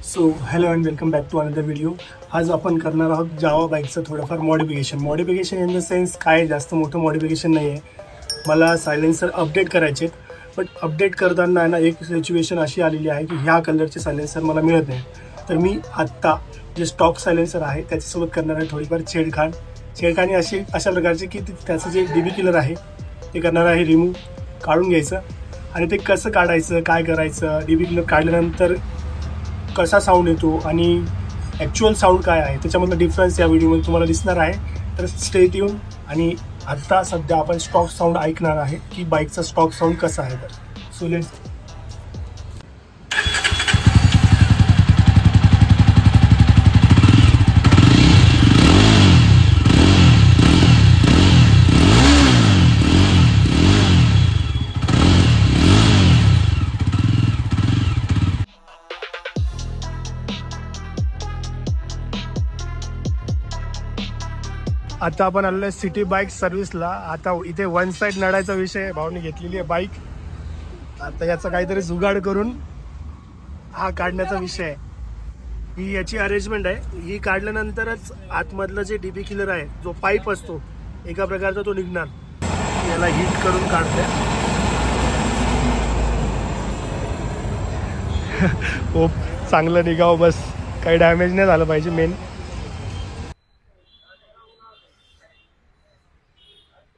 So hello and welcome back to another video. आज आपण करणार आहोत जावा बाईकचं थोडंफार मॉडिफिकेशन इन द सेन्स काय जास्त मोठं मॉडिफिकेशन नाही आहे. मला सायलेन्सर अपडेट करायचे आहेत, बट अपडेट करताना ना एक सिच्युएशन अशी आलेली आहे की ह्या कलरचे सायलेन्सर मला मिळत नाही. तर मी आत्ता जे स्टॉक सायलेन्सर आहे त्याच्यासोबत करणार आहे थोडीफार छेडखानी अशा प्रकारची की त्याचं जे डी बी किलर आहे ते करणार आहे रिमूव्ह, काढून घ्यायचं. आणि ते कसं काढायचं, काय करायचं, डी बी किलर काढल्यानंतर कसा साऊंड येतो आणि ॲक्च्युअल साऊंड काय आहे त्याच्यामधला डिफरन्स या व्हिडिओमध्ये तुम्हाला दिसणार आहे. तर स्टे ट्यून. आणि आत्ता सध्या आपण स्टॉक साऊंड ऐकणार आहे की बाईकचा स्टॉक साऊंड कसा आहे. तर सो लेट्स. आता आपण आलेलो आहे सिटी बाईक सर्व्हिसला. आता इथे वन साईड नडायचा विषय भाऊने घेतलेली आहे बाईक. आता याचा काहीतरी जुगाड करून हा काढण्याचा विषय आहे. ही याची अरेंजमेंट आहे. ही काढल्यानंतरच आतमधलं जे डी बी किलर आहे, जो पाईप असतो एका प्रकारचा, तो निघणार. याला हीट करून काढते. हो, चांगलं निघावं बस, काही डॅमेज नाही झालं पाहिजे. मेन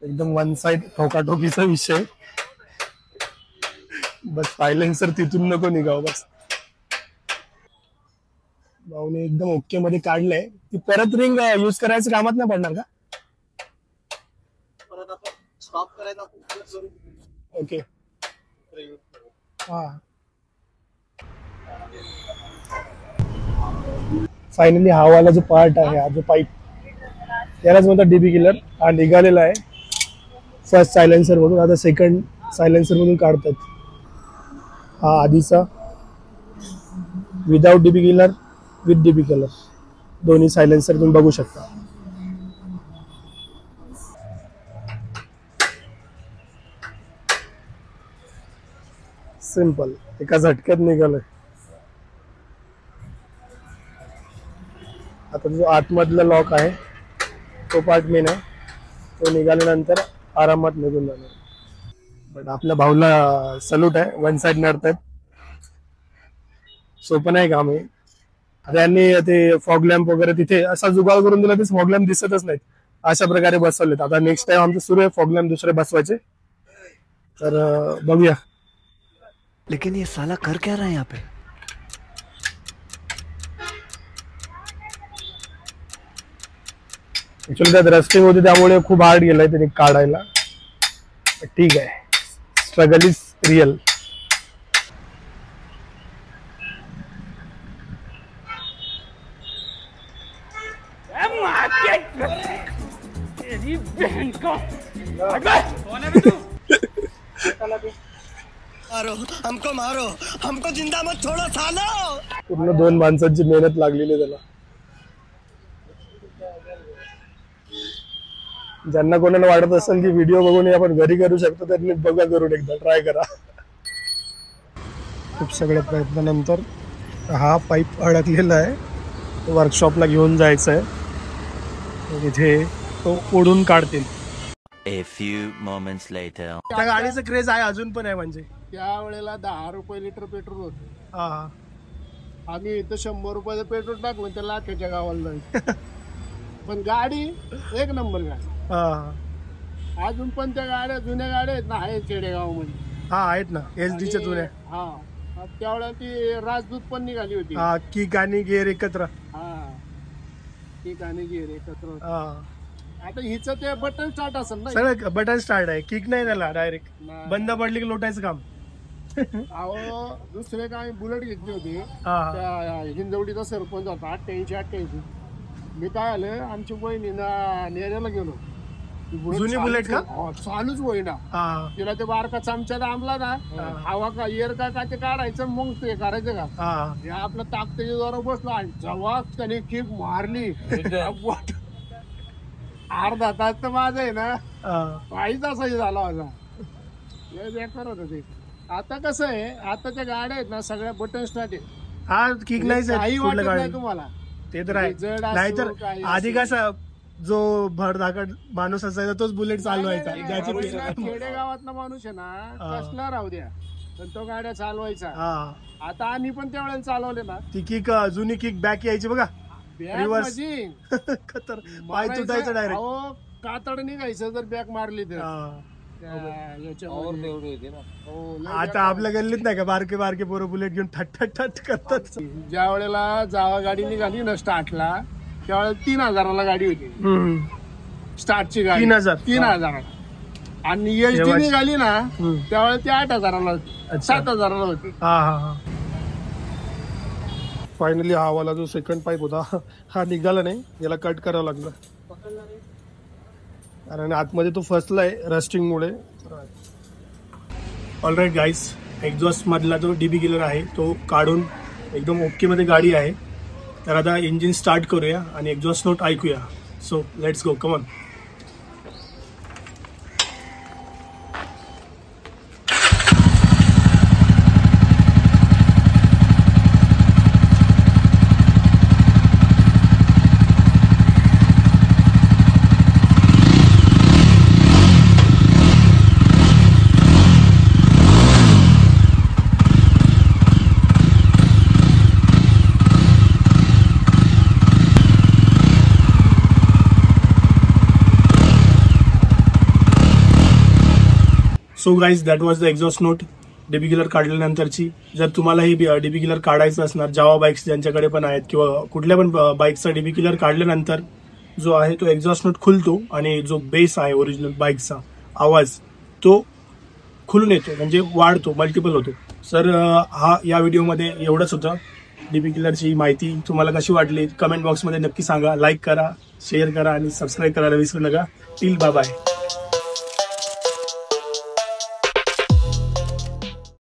एकदम वन साइड ठोकाठोकीचा विषय. बस सायलेन्सर तिथून नको निघाव बस. भाऊने एकदम ओके मध्ये काढलंय. ती परत रिंग यूज करायचं कामात नाही पडणार का? परत आपण स्टॉप करायचा. ओके. हा, फायनली हा वाला जो पार्ट आहे, हा जो पाईप, यालाच म्हणतात डीबी किलर. हा निघालेला आहे फर्स्ट सायलेन्सर मधून. आता सेकंड सायलेन्सर मधून काढतात. हा आधीचा without dB killer, with dB killer, दोन्ही सायलेन्सर तुम्ही बघू शकता. सिंपल, एका झटक्यात निघालंय. आता जो आतमधला लॉक आहे तो पार्ट मेन आहे, तो निघाल्यानंतर आरामात निघून जाणार. बट आपल्या भाऊला सल्यूट आहे, वन साइड नडतायत. सोपं नाही काम आहे. आता यांनी ते फॉग लॅम्प वगैरे तिथे असा जुगाड करून दिला, ते फॉग लॅम्प दिसतच नाहीत, अशा प्रकारे बसवलेत. आता नेक्स्ट टाइम आमचं सुरू आहे फॉग लॅम्प दुसरे बसवायचे. तर बघूया. लेकिन ये साला कर क्या रहा है यहाँ पे? ऍक्च्युअली त्यात रस्टिंग होती त्यामुळे खूप हार्ड गेलाय त्याने काढायला. ठीक आहे, स्ट्रगल इज रियल. हमको मारो, हमको जिंदा मत छोड़ो सालो. पूर्ण दोन माणसांची मेहनत लागलेली त्याला. ज्यांना कोणाला वाटत असेल की व्हिडिओ बघून आपण घरी करू शकतो, त्यांनी बघा, करून एकदा ट्राय करा. खूप सगळ्या प्रयत्नानंतर हा पाईप अडकलेला आहे, वर्कशॉपला घेऊन जायचा आहे. तिथे तो ओढून काढतील. A few moments later. त्या गाडीचं क्रेज आहे अजून पण आहे. म्हणजे त्यावेळेला 10 रुपये लिटर पेट्रोल होत. हा, आम्ही इथं 100 रुपयाचं पेट्रोल टाकलं त्याला लाखेच्या गावाला जायचं. पण गाडी एक नंबर गाडी. हा, अजून पण त्या गाड्या जुन्या गाड्या आहेत ना, आहेत खेडेगाव मध्ये. हा आहेत ना, एसडीच्या जुन्या. हा, त्यावेळेला ती राजदूत पण निघाली होती. हा, किक आणि गिअर एकत्र. हा, ठीक आहे, गिअर एकत्र. हा, आता हिचं ते बटन स्टार्ट असेल ना, सगळं बटन स्टार्ट आहे, किक नाही त्याला. डायरेक्ट नाही. बंद पडली की लोटायचं काम. अहो, दुसरे काय बुलेट घेतली होती. हा, त्या हिंजवडीचा सरपंच होता 88. मी काय आलं, आमच्या बहिणीना नेऱ्याला गेलो. जुनी बुलेट का? चालूच होईना. तिला ते बारका चमचा दाबला ना, हवा का एअर का ते काढायचं, मग ते करायचं का. हे आपलं ताकदीच्या जोरावर बसलो आणि जेव्हा त्याने किक मारली, अर्धा तास तर माझं आहे ना पायीच असाही झाला होता. हे बेकार होतं ते. आता कसं आहे, आताच्या गाड्या आहेत ना सगळ्या बटन स्टार्ट आहे. हा किक नाहीच आहे काही कुठल्या वाटत नाही गाडी तुम्हाला. ते तर आहे. जड असो, नाहीतर काही आधी असो. कसा जो भरधाकट माणूस असायचा तोच बुलेट चालवायचा. नाही, ज्याची नाही, खेडेगावातला माणूस आहे ना कसला राहू द्या पण तो गाड्या चालवायचा. हा आता आम्ही पण त्यावेळेला चालवले ना ती किक जुनी किक बॅक यायची बघा. Bag Reverse. माझी खतर पाय तुटायचं डायरेक्ट. अहो, कातड निघायचं जर बॅग मारली तर याच्यामध्ये. हो, लय आता आपल्या गल्लीत नाही का बारके बारके पोरं बुलेट घेऊन ठट ठट ठट करतात. ज्या वेळेला जावा गाडी निघाली ना स्टार्टला त्यावेळेला 3000ला गाडी होती स्टार्टची गाडी. 3000? 3000 आणि एच डी तेव्हा- निघाली ना हम्म. त्यावेळेला ती 8000ला होती अच्छा. 7000ला होती. हा हा हा. फायनली हा वाला जो सेकंड पाईप होता हा निघाला नाही. याला कट करावं लागलं कारण आतमध्ये तो फसलाय रस्टिंग मुळे. ऑलराईट गाईस, एक्झॉस्ट मधला जो डीबी किलर आहे तो काढून एकदम ओके मध्ये गाडी आहे. तर आता इंजिन स्टार्ट करूया आणि एक्झॉस्ट नोट ऐकूया. So let's go, come on. So guys, that was the exhaust note DB killer काढल्यानंतरची. जर तुम्हालाही डीबी किलर काढायचं असणार, जावा बाईक्स ज्यांच्याकडे पण आहेत किंवा कुठल्या पण बाईकचा डीबी किलर काढल्यानंतर जो आहे तो एक्झॉस्ट नोट खुलतो आणि जो बेस आहे ओरिजिनल बाईकचा आवाज तो खुलून येतो, म्हणजे वाढतो, मल्टिपल होतो. सर हा या व्हिडिओमध्ये एवढंच होतं. डीबी किलरची माहिती तुम्हाला कशी वाटली कमेंट बॉक्समध्ये नक्की सांगा. लाईक करा, शेअर करा आणि सबस्क्राईब करायला विसरू नका. Till bye bye.